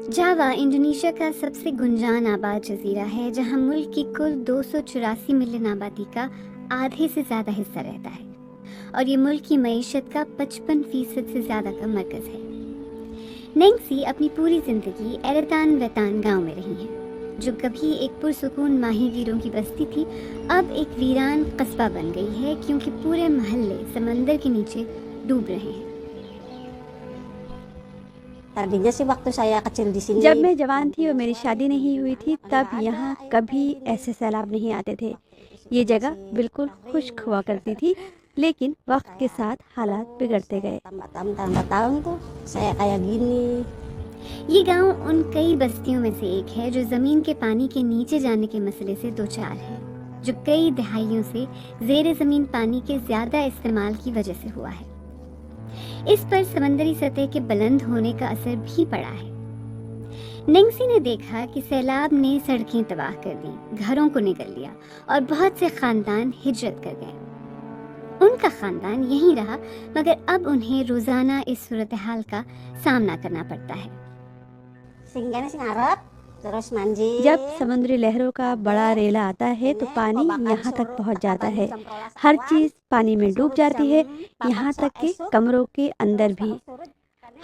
Java Indonesia का सबसे गुंजान आबाद जजीरा है, जहां मुल्क की कुल 284 मिलियन आबादी का आधे से ज़्यादा हिस्सा रहता है और ये मुल्क की मईशत का 55% से ज़्यादा का मरकज़ है। नेंगसी अपनी पूरी ज़िंदगी एरेतान वेतान गांव में रही हैं, जो कभी एक पुरसुकून माहीगीरों की बस्ती थी, अब एक वीरान कस्बा बन गई है क्योंकि पूरे महल्ले समंदर के नीचे डूब रहे हैं। Tadinya sih waktu saya kecil di sini. जब मैं जवान थी और मेरी शादी नहीं हुई थी तब यहाँ कभी ऐसे सैलाब नहीं आते थे। ये जगह बिल्कुल खुश्क हुआ करती थी, लेकिन वक्त के साथ हालात बिगड़ते गए। Tambah tahun tuh saya kayak gini. ये गांव उन कई बस्तियों में से एक है जो जमीन के पानी के नीचे जाने के मसले से दो चार है, जो कई दहाइयों से जेर जमीन पानी के ज्यादा इस्तेमाल की वजह से हुआ है। इस पर समंदरी सतह के बुलंद होने का असर भी पड़ा है। नेंगसी ने देखा कि सैलाब ने सड़कें तबाह कर दी, घरों को निगल लिया और बहुत से खानदान हिजरत कर गए। उनका खानदान यहीं रहा, मगर अब उन्हें रोजाना इस सूरत हाल का सामना करना पड़ता है। Singgahnya sih ngarep, terus manji. जब समुद्री लहरों का बड़ा रेला आता है तो पानी यहाँ तक पहुँच जाता है। हर चीज़ पानी में डूब जाती है, यहाँ तक कि कमरों के अंदर भी।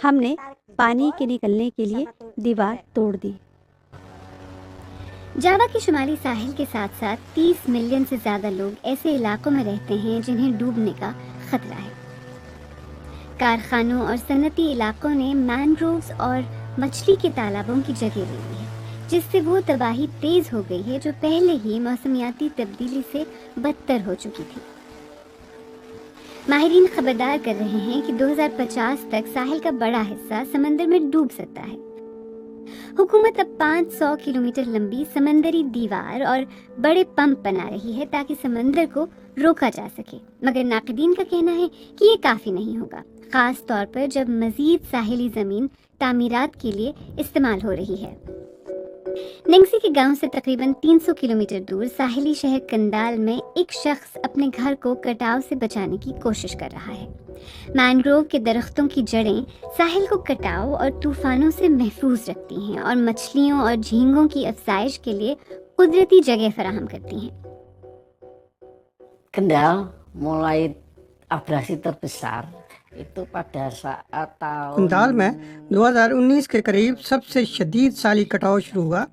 हमने पानी के निकलने के लिए दीवार तोड़ दी। जावा के शुमाली साहिल के साथ साथ 30 मिलियन से ज्यादा लोग ऐसे इलाकों में रहते हैं जिन्हें डूबने का खतरा है। कारखानों और सनती इलाकों ने मैनग्रोव्स और मछली के तालाबों की जगह ले ली है, जिससे वो तबाही तेज हो गई है जो पहले ही मौसमियाती तब्दीली से बदतर हो चुकी थी। माहिरीन खबरदार कर रहे हैं कि 2050 तक साहिल का बड़ा हिस्सा समंदर में डूब सकता है। हुकूमत अब 500 किलोमीटर लंबी समंदरी दीवार और बड़े पंप बना रही है ताकि समंदर को रोका जा सके, मगर नाक़दीन का कहना है कि ये काफ़ी नहीं होगा, ख़ास तौर पर जब मज़ीद साहिली ज़मीन तामीरात के लिए इस्तेमाल हो रही है। नेंगसी के गांव से तकरीबन 300 किलोमीटर दूर साहिली शहर कंदाल में एक शख्स अपने घर को कटाव से बचाने की कोशिश कर रहा है। मैनग्रोव के दरख्तों की जड़ें साहिल को कटाव और तूफानों से महफूज रखती हैं और मछलियों और झींगों की अफजाइश के लिए कुदरती जगह फराहम करती हैं। Kendal mulai abrasi terbesar itu pada saat tahun Kundanlal में 2019 के करीब सबसे शदीद साली कटाव शुरू हुआ।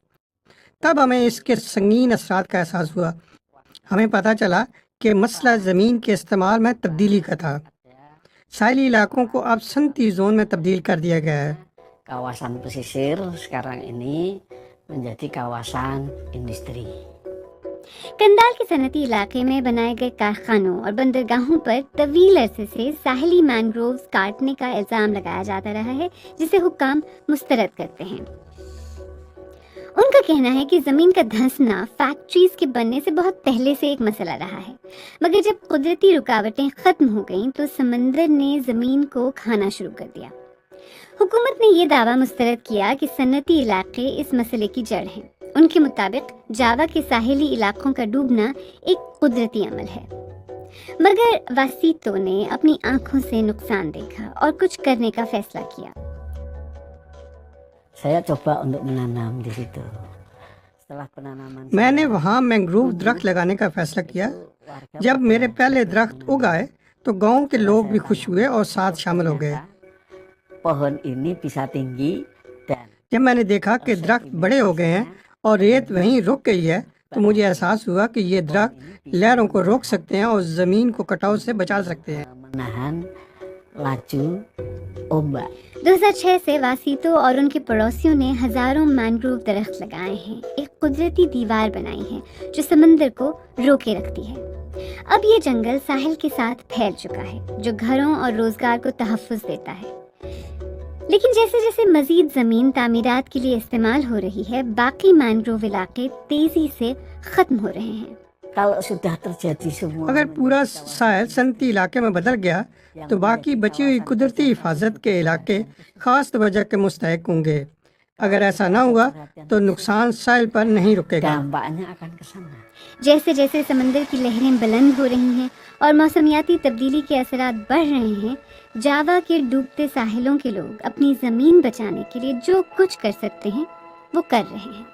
तब हमें इसके संगीन असरात का एहसास हुआ। हमें पता चला कि मसला ज़मीन के इस्तेमाल में तब्दीली का था। साहिली इलाकों को अब सनती जोन में तब्दील कर दिया गया है। kawasan pesisir sekarang ini menjadi kawasan industri. कंदाल के सनती इलाके में बनाए गए कारखानों और बंदरगाहों पर तवील अरसे से साहिली मैनग्रोव्स काटने का इल्ज़ाम लगाया जाता रहा है, जिसे हुक्काम मुस्तरद करते हैं। उनका कहना है कि ज़मीन का धंसना फैक्ट्रीज के बनने से बहुत पहले से एक मसला रहा है, मगर जब कुदरती रुकावटें ख़त्म हो गईं तो समंदर ने ज़मीन को खाना शुरू कर दिया। हुकूमत ने ये दावा मुस्तरद किया कि सनती इलाके इस मसले की जड़ हैं। उनके मुताबिक जावा के साहिली इलाकों का डूबना एक कुदरती अमल है, मगर वासीतो ने अपनी आंखों से नुकसान देखा और कुछ करने का फैसला किया। Saya coba untuk menanam di situ. Setelah penanaman मैंने वहाँ मैंग्रोव दरख्त लगाने का फैसला किया। जब मेरे पहले दरख्त उग आए तो गांव के लोग भी खुश हुए और साथ शामिल हो गए। pohon ini bisa tinggi dan जब मैंने देखा कि दरख्त बड़े हो गए हैं और रेत वहीं रुक गई है तो मुझे एहसास हुआ कि ये दरख्त लहरों को रोक सकते हैं और ज़मीन को कटाव से बचा सकते हैं। menahan laju ombak. 2006 से वासीतो और उनके पड़ोसियों ने हजारों मैनग्रोव दरख्त लगाए हैं, एक कुदरती दीवार बनाई है जो समंदर को रोके रखती है। अब ये जंगल साहिल के साथ फैल चुका है, जो घरों और रोजगार को तहफ़्फ़ुज़ देता है। लेकिन जैसे जैसे मजीद ज़मीन तामीरात के लिए इस्तेमाल हो रही है, बाकी मैनग्रोव इलाके तेज़ी से ख़त्म हो रहे हैं। Kalau sudah terjadi semua अगर पूरा साहिल सनती इलाके में बदल गया तो बाकी बची हुई कुदरती हिफाजत के इलाके ख़ास तवज्जो के मुस्तहिक होंगे। اگر ایسا نہ ہوا تو نقصان ساحل پر نہیں رکے گا۔ dampaknya akan ke sana. جیسے جیسے سمندر کی لہریں بلند ہو رہی ہیں اور موسمیاتی تبدیلی کے اثرات بڑھ رہے ہیں، جاوا کے ڈوبتے ساحلوں کے لوگ اپنی زمین بچانے کے لیے جو کچھ کر سکتے ہیں وہ کر رہے ہیں۔